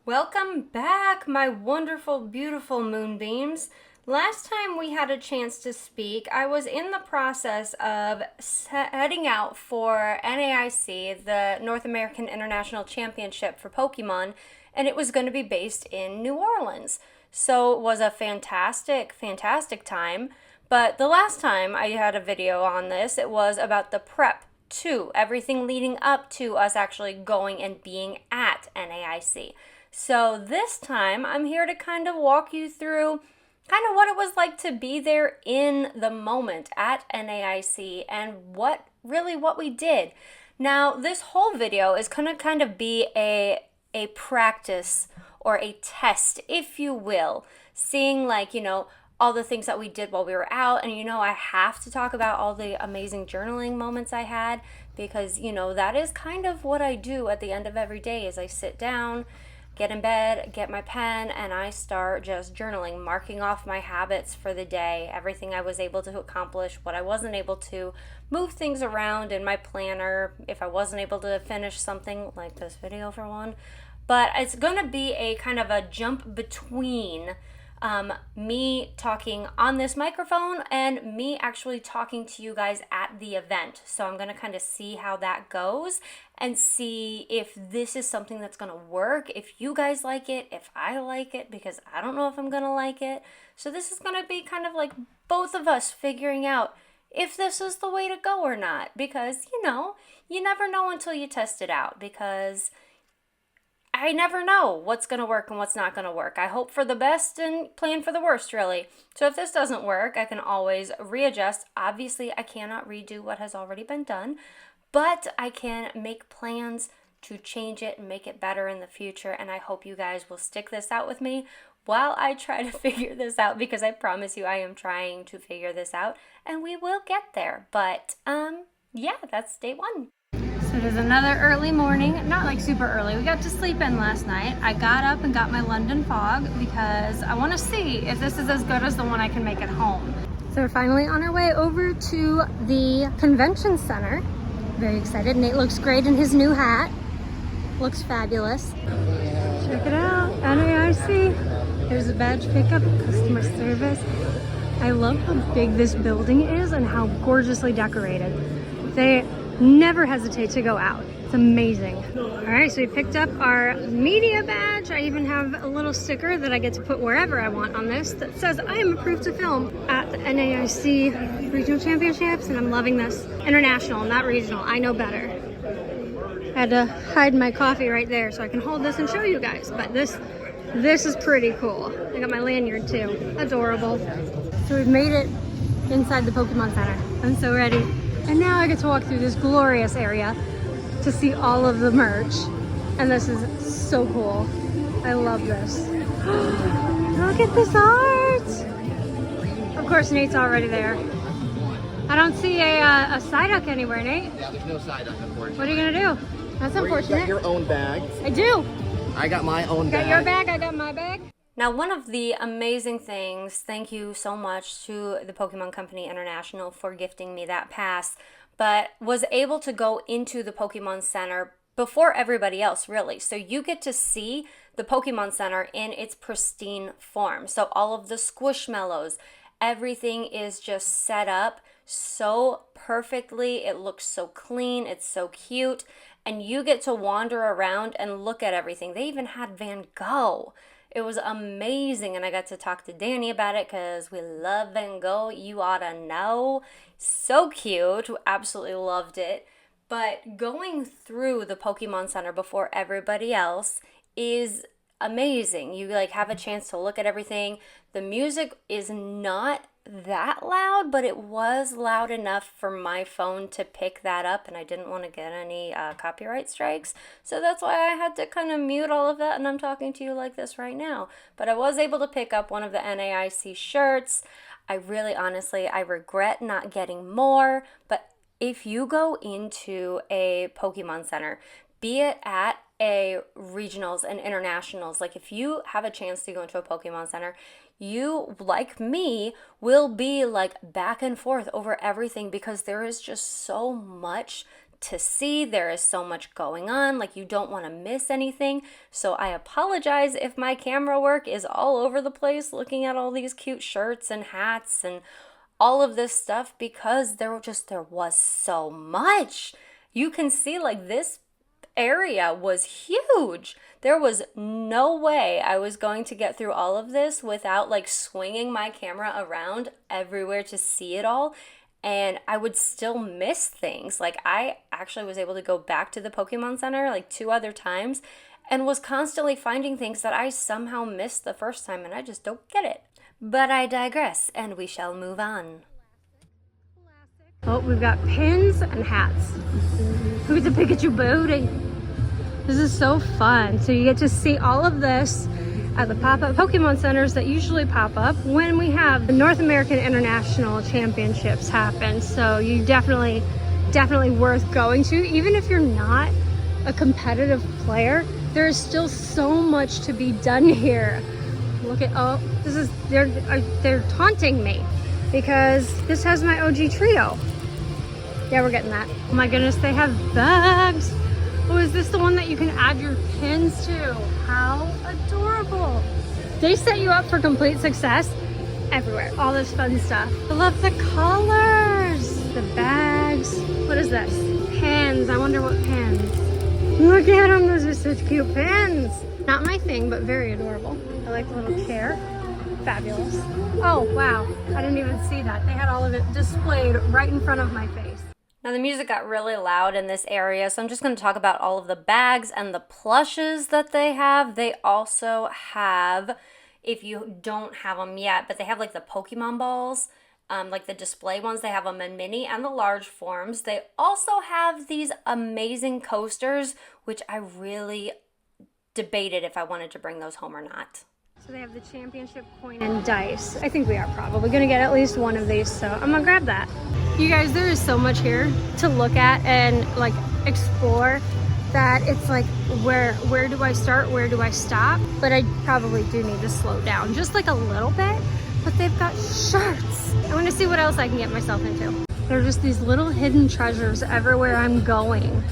Welcome back, my wonderful, beautiful moonbeams. Last time we had a chance to speak, I was in the process of heading out for NAIC, the North American International Championship for Pokemon, and it was going to be based in New Orleans. So it was a fantastic, fantastic time. But the last time I had a video on this, it was about the prep to everything leading up to us actually going and being at NAIC. So this time I'm here to kind of walk you through kind of what it was like to be there in the moment at NAIC and what we did. Now, this whole video is going to kind of be a practice or a test, if you will, seeing all the things that we did while we were out. And I have to talk about all the amazing journaling moments I had because that is kind of what I do at the end of every day is I sit down, get in bed, get my pen, and I start just journaling, marking off my habits for the day, everything I was able to accomplish, what I wasn't able to, move things around in my planner if I wasn't able to finish something like this video for one. But it's going to be a kind of a jump between me talking on this microphone and me actually talking to you guys at the event. So I'm going to kind of see how that goes and see if this is something that's going to work, if you guys like it, if I like it, because I don't know if I'm going to like it. So this is going to be kind of like both of us figuring out if this is the way to go or not, because you never know until you test it out, because I never know what's going to work and what's not going to work. I hope for the best and plan for the worst, really. So if this doesn't work, I can always readjust. Obviously, I cannot redo what has already been done, but I can make plans to change it and make it better in the future. And I hope you guys will stick this out with me while I try to figure this out, because I promise you I am trying to figure this out and we will get there. But yeah, that's day one. So it is another early morning, not like super early. We got to sleep in last night. I got up and got my London Fog because I want to see if this is as good as the one I can make at home. So we're finally on our way over to the convention center. Very excited. Nate looks great in his new hat. Looks fabulous. Check it out, NAIC. Here's a badge pickup, customer service. I love how big this building is and how gorgeously decorated. They never hesitate to go out. It's amazing. All right, so we picked up our media badge. I even have a little sticker that I get to put wherever I want on this that says I am approved to film at the NAIC Regional Championships, and I'm loving this. International, not regional. I know better. I had to hide my coffee right there so I can hold this and show you guys, but this is pretty cool. I got my lanyard too. Adorable. So we've made it inside the Pokemon Center. I'm so ready. And now I get to walk through this glorious area to see all of the merch. And this is so cool. I love this. Look at this art! Of course, Nate's already there. I don't see a Psyduck anywhere, Nate. Yeah, there's no Psyduck, unfortunately. What are you gonna do? That's unfortunate. You got your own bag. I do. I got my own bag. Got your bag, I got my bag. Now, one of the amazing things, thank you so much to the Pokemon Company International for gifting me that pass, but was able to go into the Pokemon Center before everybody else, really. So you get to see the Pokemon Center in its pristine form. So all of the Squishmallows, everything is just set up so perfectly. It looks so clean. It's so cute. And you get to wander around and look at everything. They even had Van Gogh. It was amazing, and I got to talk to Danny about it because we love Van Gogh. You ought to know. So cute. Absolutely loved it. But going through the Pokemon Center before everybody else is amazing. You have a chance to look at everything. The music is not that loud, but it was loud enough for my phone to pick that up, and I didn't want to get any copyright strikes, so that's why I had to kind of mute all of that, and I'm talking to you like this right now. But I was able to pick up one of the NAIC shirts. I really, honestly, I regret not getting more, but if you go into a Pokemon Center, be it at a regionals and internationals, if you have a chance to go into a Pokemon Center, you, like me, will be back and forth over everything because there is just so much to see. There is so much going on, like you don't want to miss anything. So I apologize if my camera work is all over the place looking at all these cute shirts and hats and all of this stuff, because there was so much. You can see like this area was huge. There was no way I was going to get through all of this without like swinging my camera around everywhere to see it all, and I would still miss things. Like I actually was able to go back to the Pokemon Center like 2 other times and was constantly finding things that I somehow missed the first time, and I just don't get it. But I digress, and we shall move on. Oh, we've got pins and hats. Look at the Pikachu booty. This is so fun. So you get to see all of this at the pop-up Pokemon centers that usually pop up when we have the North American International Championships happen. So you definitely worth going to. Even if you're not a competitive player, there is still so much to be done here. Look at, oh, they're taunting me because this has my OG trio. Yeah, we're getting that. Oh my goodness, they have bags. Oh, is this the one that you can add your pins to? How adorable. They set you up for complete success everywhere. All this fun stuff. I love the colors, the bags. What is this? Pins. I wonder what pins. Look at them. Those are such cute pins. Not my thing, but very adorable. I like the little chair. Fabulous. Oh, wow. I didn't even see that. They had all of it displayed right in front of my face. Now the music got really loud in this area, so I'm just going to talk about all of the bags and the plushes that they have. They also have, if you don't have them yet, but they have like the Pokemon balls, like the display ones. They have them in mini and the large forms. They also have these amazing coasters, which I really debated if I wanted to bring those home or not. So they have the championship coin and dice. I think we are probably gonna get at least one of these, so I'm gonna grab that. You guys, there is so much here to look at and like explore that it's like, where do I start? Where do I stop? But I probably do need to slow down just like a little bit. But they've got shirts. I want to see what else I can get myself into. There are just these little hidden treasures everywhere I'm going.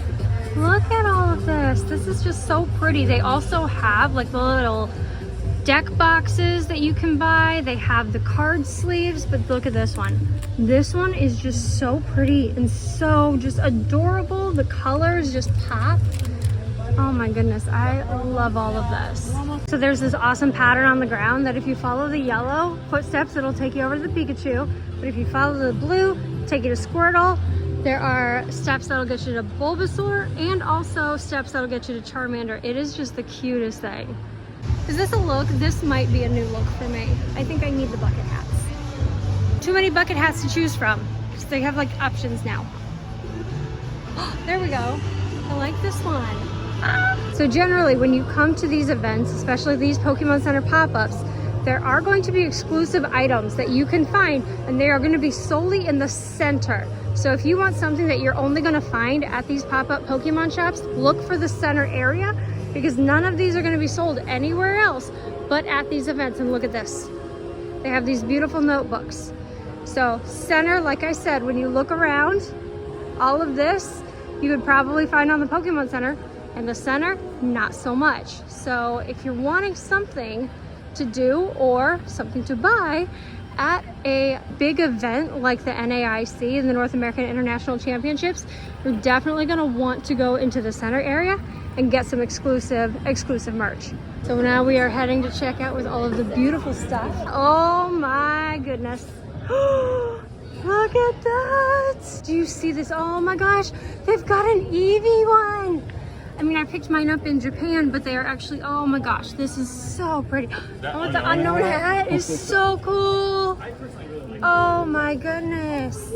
Look at all of this. This is just so pretty. They also have like the little deck boxes that you can buy. They have the card sleeves, but look at this one. This one is just so pretty and so just adorable. The colors just pop. Oh my goodness, I love all of this. So there's this awesome pattern on the ground that if you follow the yellow footsteps, it'll take you over to the Pikachu. But if you follow the blue, take you to Squirtle. There are steps that'll get you to Bulbasaur and also steps that'll get you to Charmander. It is just the cutest thing. Is this a look? This might be a new look for me. I think I need the bucket hats. Too many bucket hats to choose from because they have like options now. There we go. I like this one. So generally when you come to these events, especially these Pokemon Center pop-ups, there are going to be exclusive items that you can find, and they are going to be solely in the center. So if you want something that you're only going to find at these pop-up Pokemon shops, look for the center area, because none of these are going to be sold anywhere else but at these events. And look at this. They have these beautiful notebooks. So center, like I said, when you look around, all of this you would probably find on the Pokemon Center, and the center, not so much. So if you're wanting something to do or something to buy at a big event like the NAIC and the North American International Championships, you're definitely going to want to go into the center area and get some exclusive merch. So now we are heading to check out with all of the beautiful stuff. Oh my goodness. Look at that. Do you see this? Oh my gosh, they've got an Eevee one. I mean, I picked mine up in Japan, but they are actually, oh my gosh, this is so pretty. Oh, the unknown hat is so cool. Oh my goodness.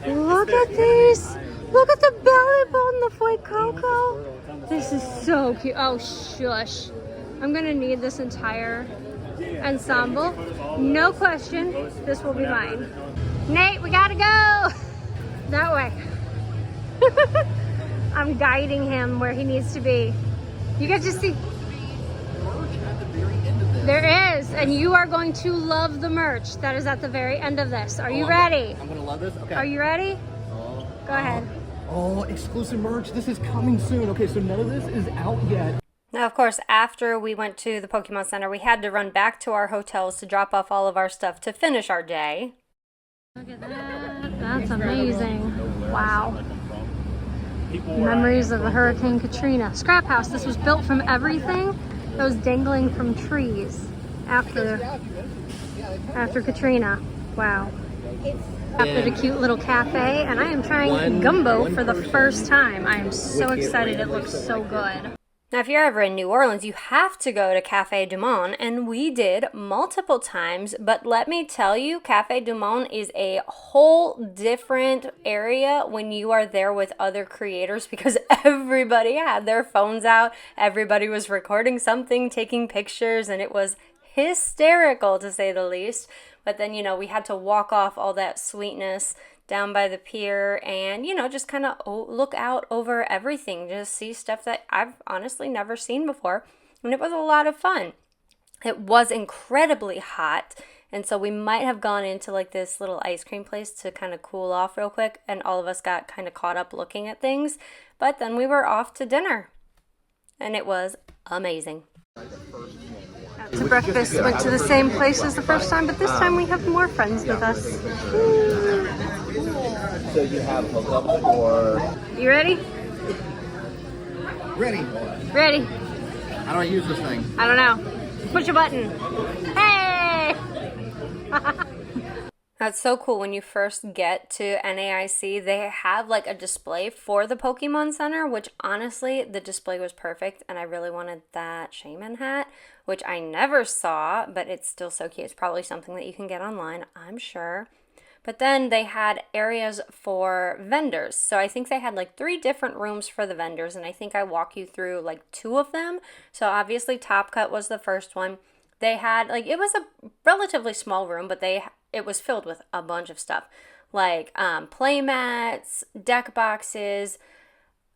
Look at these. Look at the belly button, the White Cocoa. This is so cute. Oh, shush. I'm gonna need this entire ensemble. No question, this will be mine. Nate, we gotta go. That way. I'm guiding him where he needs to be. You get to see. There is, and you are going to love the merch that is at the very end of this. Are you ready? I'm gonna love this. Okay. Are you ready? Go ahead. Oh, exclusive merch. This is coming soon. Okay, so none of this is out yet. Now, of course, after we went to the Pokemon Center, we had to run back to our hotels to drop off all of our stuff to finish our day. Look at that. That's amazing. Wow. Memories of the Hurricane Katrina. Scrap house. This was built from everything that was dangling from trees after Katrina. Wow. After the cute little cafe, and I am trying gumbo for the first time. I am so excited. It looks so good. Now, if you're ever in New Orleans, you have to go to Cafe Du Monde, and we did multiple times, but let me tell you, Cafe Du Monde is a whole different area when you are there with other creators because everybody had their phones out, everybody was recording something, taking pictures, and it was hysterical to say the least. But then, we had to walk off all that sweetness down by the pier and, just kind of look out over everything, just see stuff that I've honestly never seen before. And it was a lot of fun. It was incredibly hot. And so we might have gone into like this little ice cream place to kind of cool off real quick. And all of us got kind of caught up looking at things. But then we were off to dinner. And it was amazing. To breakfast, went to the same place as the first time, but this time we have more friends with us. So you have hookups or... You ready? Ready. Ready. How do I use this thing? I don't know. Push a button. Hey! That's so cool. When you first get to NAIC, they have like a display for the Pokemon Center, which honestly, the display was perfect. And I really wanted that shaman hat, which I never saw, but it's still so cute. It's probably something that you can get online, I'm sure. But then they had areas for vendors. So I think they had like 3 different rooms for the vendors. And I think I walk you through like 2 of them. So obviously Top Cut was the first one. They had like, it was a relatively small room, but it was filled with a bunch of stuff like play mats, deck boxes,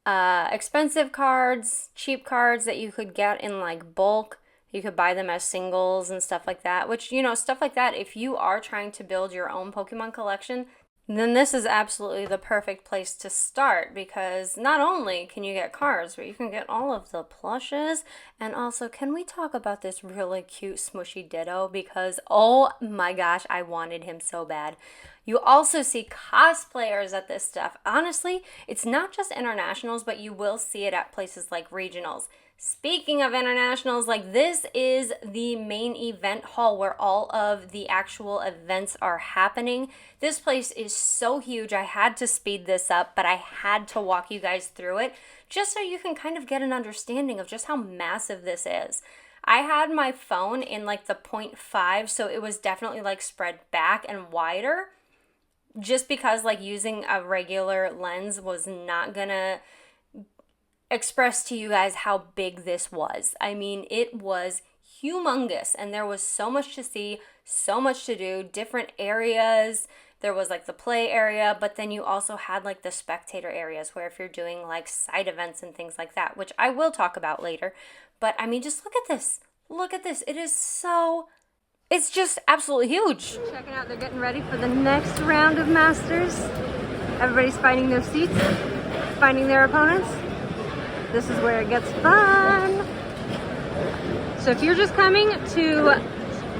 expensive cards, cheap cards that you could get in like bulk. You could buy them as singles and stuff like that, which, stuff like that, if you are trying to build your own Pokemon collection, then this is absolutely the perfect place to start because not only can you get cards, but you can get all of the plushes. And also, can we talk about this really cute smushy Ditto? Because, oh my gosh, I wanted him so bad. You also see cosplayers at this stuff. Honestly, it's not just internationals, but you will see it at places like regionals. Speaking of internationals, like this is the main event hall where all of the actual events are happening. This place is so huge. I had to speed this up, but I had to walk you guys through it just so you can kind of get an understanding of just how massive this is. I had my phone in like the 0.5, so it was definitely like spread back and wider just because like using a regular lens was not gonna express to you guys how big this was. I mean, it was humongous and there was so much to see, so much to do, different areas. There was like the play area, but then you also had like the spectator areas where if you're doing like side events and things like that, which I will talk about later. But I mean, just look at this. Look at this. It's just absolutely huge. Checking out, they're getting ready for the next round of Masters. Everybody's finding their seats, finding their opponents. This is where it gets fun. So if you're just coming to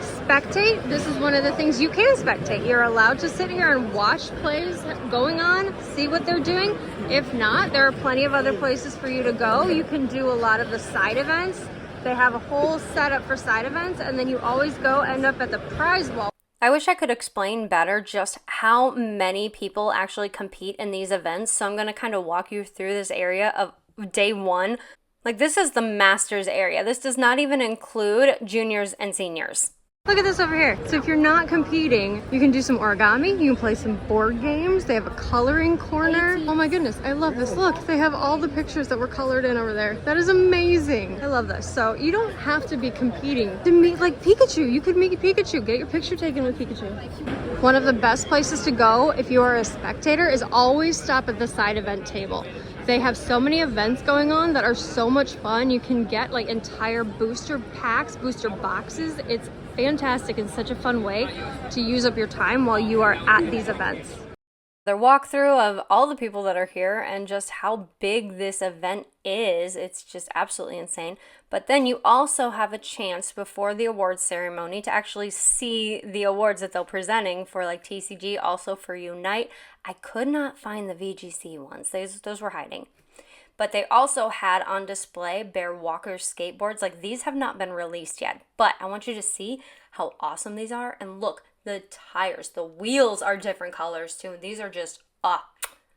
spectate, this is one of the things you can spectate. You're allowed to sit here and watch plays going on, see what they're doing. If not, there are plenty of other places for you to go. You can do a lot of the side events. They have a whole setup for side events, and then you always end up at the prize wall. I wish I could explain better just how many people actually compete in these events. So I'm going to kind of walk you through this area of day 1. Like this is the Masters area. This does not even include juniors and seniors. Look at this over here. So if you're not competing, you can do some origami, you can play some board games. They have a coloring corner. Oh my goodness, I love this. Look, they have all the pictures that were colored in over there. That is amazing. I love this. So you don't have to be competing to meet like Pikachu. You could meet Pikachu, get your picture taken with Pikachu. One of the best places to go if you are a spectator is always stop at the side event table. They have so many events going on that are so much fun. You can get like entire booster packs, booster boxes. It's fantastic and such a fun way to use up your time while you are at these events. Their walkthrough of all the people that are here and just how big this event is. It's just absolutely insane. But then you also have a chance before the awards ceremony to actually see the awards that they're presenting for like TCG, also for Unite. I could not find the VGC ones. Those were hiding. But they also had on display Bear Walker skateboards. Like, these have not been released yet, but I want you to see how awesome these are. And look, the tires, the wheels are different colors too. These are just,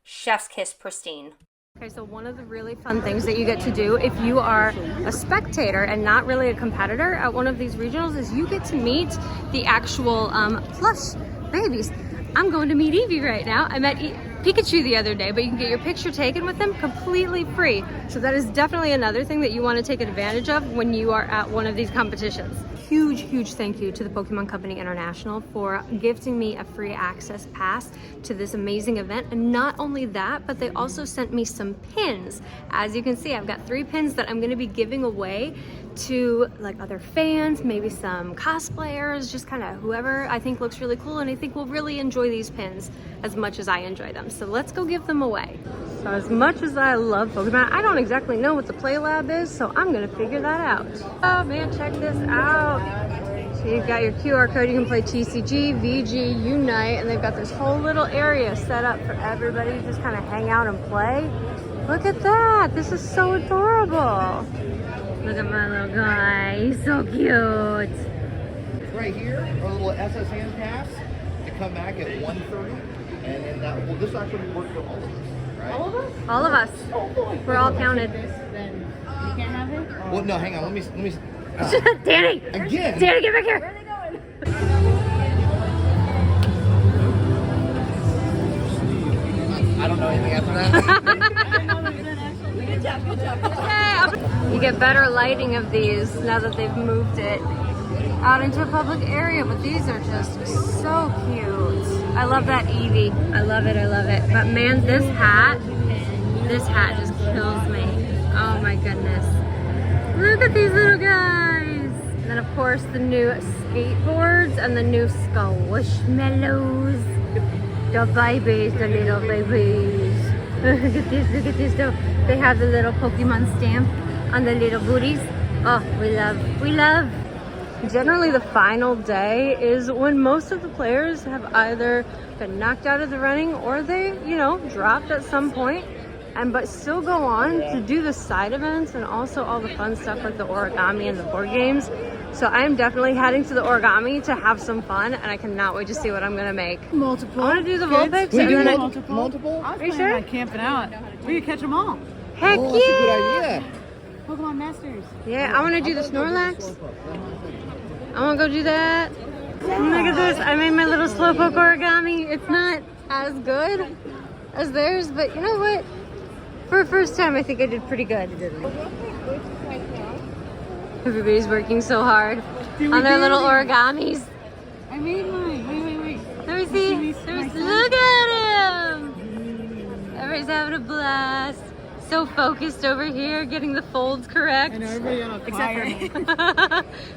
chef's kiss pristine. Okay, so one of the really fun things that you get to do if you are a spectator and not really a competitor at one of these regionals is you get to meet the actual plush babies. I'm going to meet Eevee right now. I met Pikachu the other day, but you can get your picture taken with them completely free. So that is definitely another thing that you want to take advantage of when you are at one of these competitions. Huge thank you to the Pokemon Company International for gifting me a free access pass to this amazing event. And not only that, but they also sent me some pins. As you can see, I've got 3 pins that I'm going to be giving away to like other fans, maybe some cosplayers, just kind of whoever I think looks really cool and I think will really enjoy these pins as much as I enjoy them. So let's go give them away. So as much as I love Pokemon, I don't exactly know what the Play Lab is, so I'm gonna figure that out. Oh man, check this out. So you've got your QR code, you can play TCG, VG, Unite, and they've got this whole little area set up for everybody to just kind of hang out and play. Look at that, this is so adorable. Look at my little guy, he's so cute. Right here, our little SSN pass to come back at 1:30, and then that will this actually work for all of us, right? All of us? All of us. We're all counted. Then you can't have it? Well, no, hang on. Let me. Danny! Again. Danny, get back here! Where are they going? I don't know anything after that. Good job. You get better lighting of these now that they've moved it out into a public area, but these are just so cute. I love that Eevee. I love it. But man, this hat just kills me. Oh my goodness. Look at these little guys. And then of course the new skateboards and the new squishmallows. The babies, the little babies. Look at this. They have the little Pokemon stamp on the little booties. Oh, we love. Generally the final day is when most of the players have either been knocked out of the running or they, dropped at some point, but still go on to do the side events and also all the fun stuff like the origami and the board games. So I am definitely heading to the origami to have some fun, and I cannot wait to see what I'm gonna make. Multiple. I want to do the Vulpix. Wait, And then multiple? I was Are you planning sure? on camping out. We could catch them all. Heck Oh, that's a good yeah! idea. Pokemon Masters. Yeah, I want to do the Snorlax. I want to go do that. Look at this. I made my little Slowpoke origami. It's not as good as theirs, but you know what? For a first time, I think I did pretty good. Everybody's working so hard on their little origamis. I made mine. Wait. Let me see. Look at him. Everybody's having a blast. So focused over here, getting the folds correct. I know everybody on a Except for me.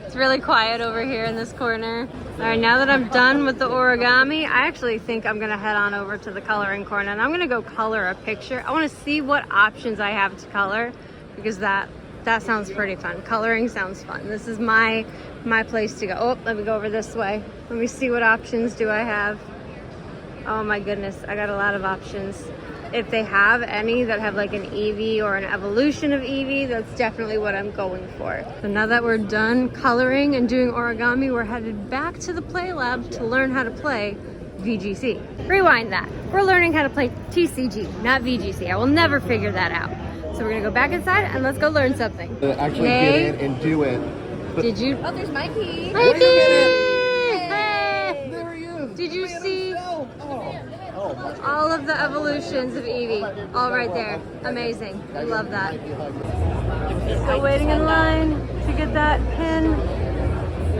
It's really quiet over here in this corner. All right, now that I'm done with the origami, I actually think I'm gonna head on over to the coloring corner and I'm gonna go color a picture. I wanna see what options I have to color because that sounds pretty fun. Coloring sounds fun. This is my place to go. Oh, let me go over this way. Let me see what options do I have. Oh my goodness, I got a lot of options. If they have any that have like an Eevee or an evolution of Eevee, that's definitely what I'm going for. So now that we're done coloring and doing origami, we're headed back to the Play Lab to learn how to play VGC. Rewind that. We're learning how to play TCG, not VGC. I will never figure that out. So we're gonna go back inside and let's go learn something. Actually Hey. get in and do it. But Did you? Oh, there's Mikey. Mikey! Hey! There he is. Did you Man see himself. Oh my God. all of the evolutions of Eevee? All right there. Amazing. I love that. Still waiting in line to get that pin.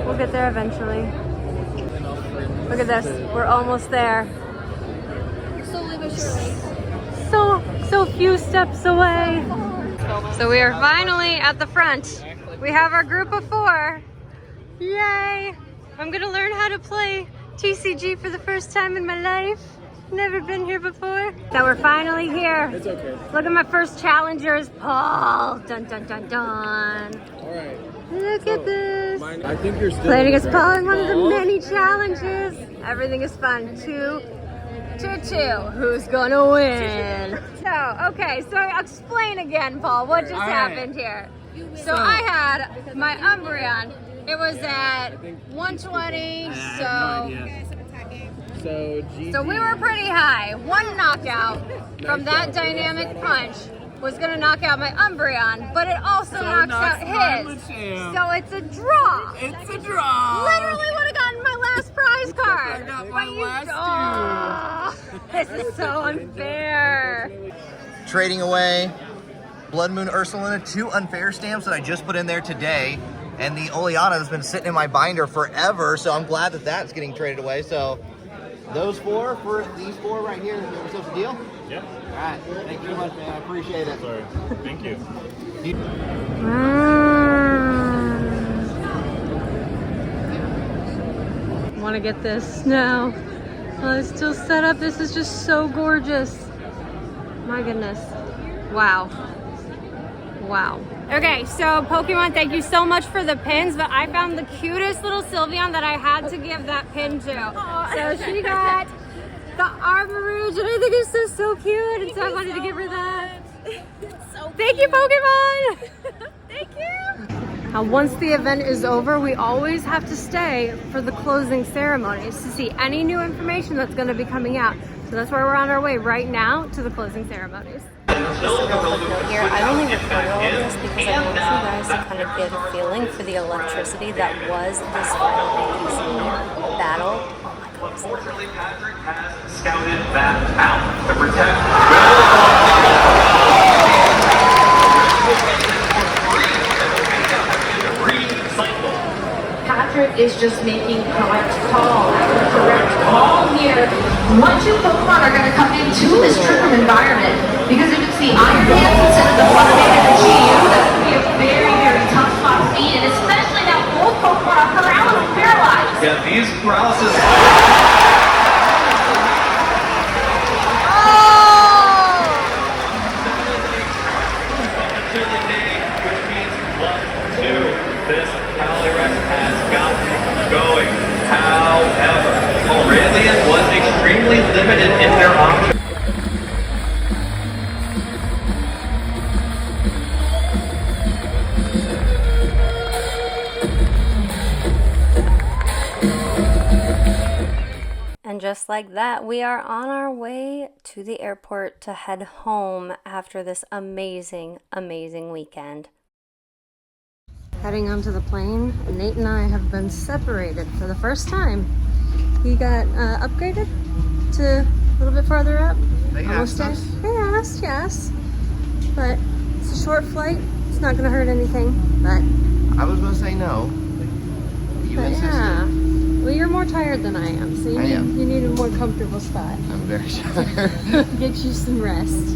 We'll get there eventually. Look at this. We're almost there. Slowly but surely. So few steps away. So we are finally at the front. We have our group of 4. Yay! I'm gonna learn how to play TCG for the first time in my life. Never been here before. So we're finally here. It's okay. Look at my first challengers, Paul. Dun dun dun dun. All right. Look at this. I think you're still Playing on against the Paul right in one of the ball. many challenges. Everything is fun. 2 to 2. Who's gonna win? So, okay, so explain again, Paul, what just All right. happened here. So I had my Umbreon. It was at 120, so we were pretty high. One knockout from that dynamic punch was gonna knock out my Umbreon, but it also knocks out his. So it's a draw. It's a draw. Literally would have gotten my last prize card. I got my But you- last Oh, this is so unfair. Trading away Blood Moon Ursulina, 2 unfair stamps that I just put in there today. And the Oleana has been sitting in my binder forever, so I'm glad that that's getting traded away. So those 4 for these 4 right here, is that a deal? Yeah. All right, thank you so much, man. I appreciate it. Sorry. Thank you. Want to get this now. Oh, it's still set up. This is just so gorgeous. My goodness. Wow. Wow. Okay, so Pokemon, thank you so much for the pins, but I found the cutest little Sylveon that I had to give that pin to. So she got the Armarouge, and I think it's just so cute, and so I wanted to give her that. Thank you, Pokemon! Thank you! Now, once the event is over, we always have to stay for the closing ceremonies to see any new information that's going to be coming out. So that's why we're on our way right now to the closing ceremonies. Just a real quick note here, I only recorded all of this because I want you guys to kind of get a feeling for the electricity that was this final APC battle. Oh my god. Unfortunately, Patrick has scouted that out to protect. Patrick is just making correct call after correct call here. What 2 Pokemon are going to come into this trick room environment? Because if it's the Iron Man instead of the Floodman and the GU, that's going to be a very, very tough spot to be in, especially now both Pokemon are paralyzed. Yeah, these paralysis. This Calyrex has gotten going. However, Aurelian was extremely limited in their options. And just like that, we are on our way to the airport to head home after this amazing, amazing weekend. Heading onto the plane, Nate and I have been separated for the first time. He got upgraded to a little bit farther up. They asked us. They asked, yes. But it's a short flight. It's not going to hurt anything. But I was going to say no. You insisted. yeah. Well, you're more tired than I am, so you I am. need a more comfortable spot. I'm very tired. Get you some rest.